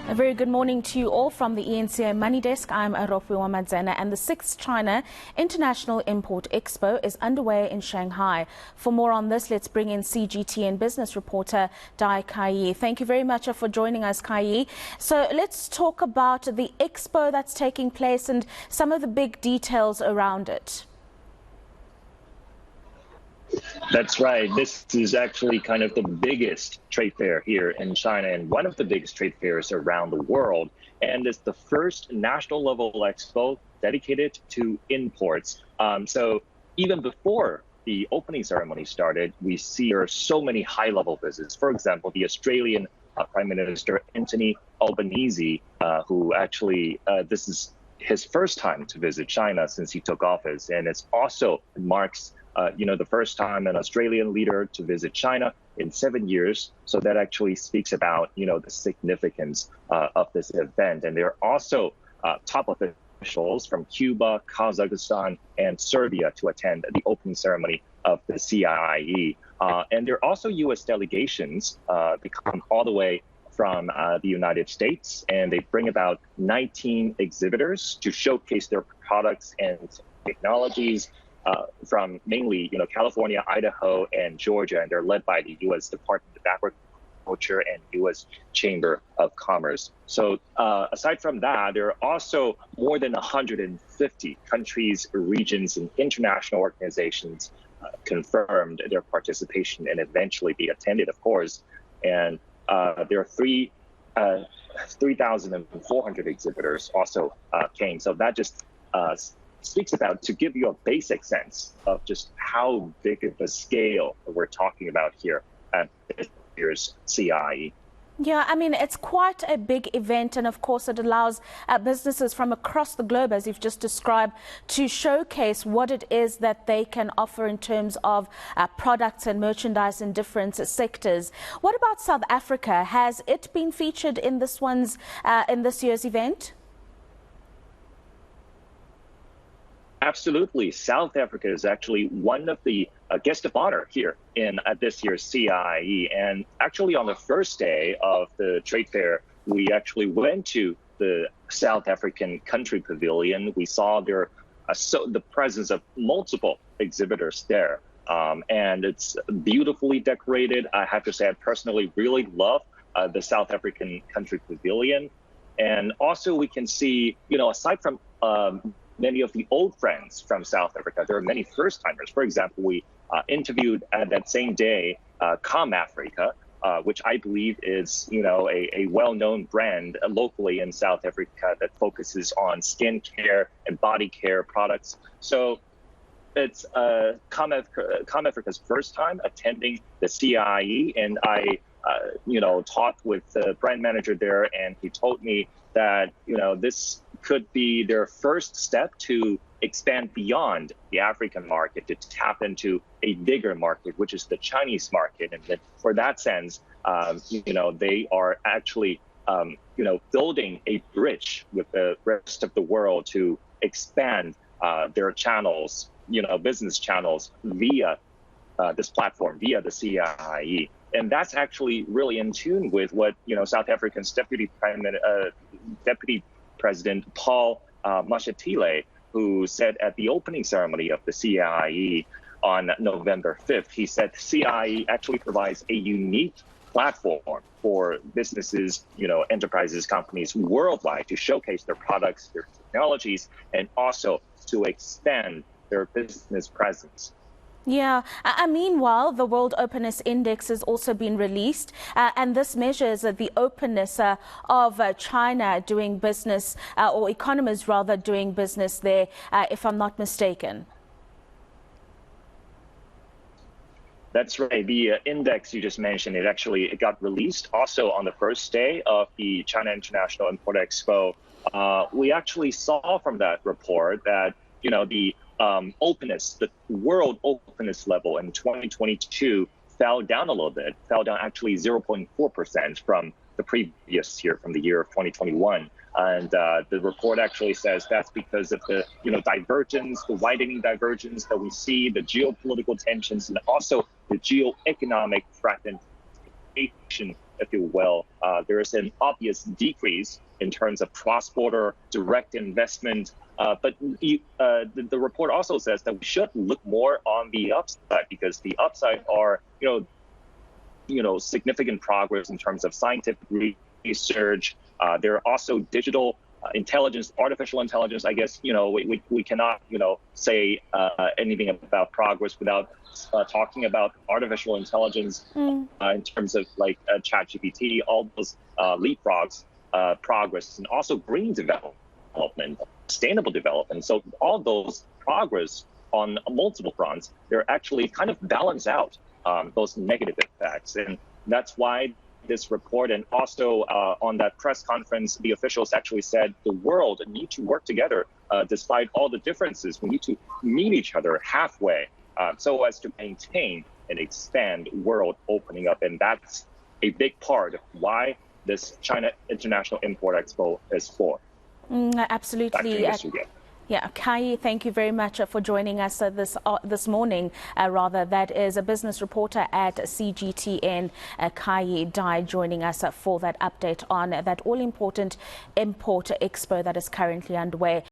A very good morning to you all from the ENCA Money Desk. I'm Arofiwa Madzena, and the 6th China International Import Expo is underway in Shanghai. For more on this, let's bring in CGTN business reporter Kaiyi. Thank you very much for joining us, Kaiyi. So let's talk about the expo that's taking place and some of the big details around it. That's right. This is actually kind of the biggest trade fair here in China and one of the biggest trade fairs around the world. And it's the first national level expo dedicated to imports. So even before the opening ceremony started, we see there are so many high level visits. For example, the Australian Prime Minister Anthony Albanese, who actually this is his first time to visit China since he took office. And it also marks the first time an Australian leader to visit China in 7 years. So that actually speaks about, the significance of this event. And there are also top officials from Cuba, Kazakhstan, and Serbia to attend the opening ceremony of the CIIE. And there are also U.S. delegations that come all the way from the United States, and they bring about 19 exhibitors to showcase their products and technologies. From mainly, California, Idaho, and Georgia, and they're led by the U.S. Department of Agriculture and U.S. Chamber of Commerce. So aside from that, there are also more than 150 countries, regions, and international organizations confirmed their participation and eventually be attended, of course. And there are 3,400 exhibitors also came. So that just speaks about, to give you a basic sense of just how big of a scale we're talking about here at this year's CIIE. Yeah, I mean, it's quite a big event, and of course it allows businesses from across the globe, as you've just described, to showcase what it is that they can offer in terms of products and merchandise in different sectors. What about South Africa? Has it been featured in this year's event? Absolutely. South Africa is actually one of the guests of honor here at this year's CIIE. And actually on the first day of the trade fair, we actually went to the South African country pavilion. We saw the presence of multiple exhibitors there. And it's beautifully decorated. I have to say, I personally really love the South African country pavilion. And also we can see, aside from many of the old friends from South Africa, there are many first-timers. For example, we interviewed that same day Com Africa, which I believe is, a well-known brand locally in South Africa that focuses on skincare and body care products. So it's Com Africa's first time attending the CIIE, and I, talked with the brand manager there, and he told me that, this could be their first step to expand beyond the African market to tap into a bigger market, which is the Chinese market. And that for that sense, they are actually, building a bridge with the rest of the world to expand their channels, business channels via this platform, via the CIIE. And that's actually really in tune with what, South Africa's Deputy President Paul Mashatile, who said at the opening ceremony of the CIIE on November 5th, he said CIIE actually provides a unique platform for businesses, enterprises, companies worldwide to showcase their products, their technologies, and also to expand their business presence. Yeah. Meanwhile, the World Openness Index has also been released, and this measures the openness of China doing business, or economies rather doing business there, if I'm not mistaken. That's right. The index you just mentioned, it got released also on the first day of the China International Import Expo. We actually saw from that report that, the openness, the world openness level in 2022 fell down a little bit, fell down actually 0.4% from the previous year, from the year of 2021. And the report actually says that's because of the divergence, the widening divergence that we see, the geopolitical tensions, and also the geoeconomic fragmentation if you will, there is an obvious decrease in terms of cross-border direct investment. But the report also says that we should look more on the upside, because the upside are, significant progress in terms of scientific research. There are also digital intelligence, artificial intelligence. I guess, we cannot, say anything about progress without talking about artificial intelligence in terms of like ChatGPT, all those leapfrogs progress, and also green development, sustainable development. So all those progress on multiple fronts, they're actually kind of balance out those negative effects. And that's why this report, and also on that press conference, the officials actually said the world need to work together despite all the differences. We need to meet each other halfway so as to maintain and expand world opening up. And that's a big part of why this China International Import Expo is for. Absolutely. Yeah, Kaiyi, thank you very much for joining us this morning. That is a business reporter at CGTN, Kaiyi joining us for that update on that all-important import expo that is currently underway.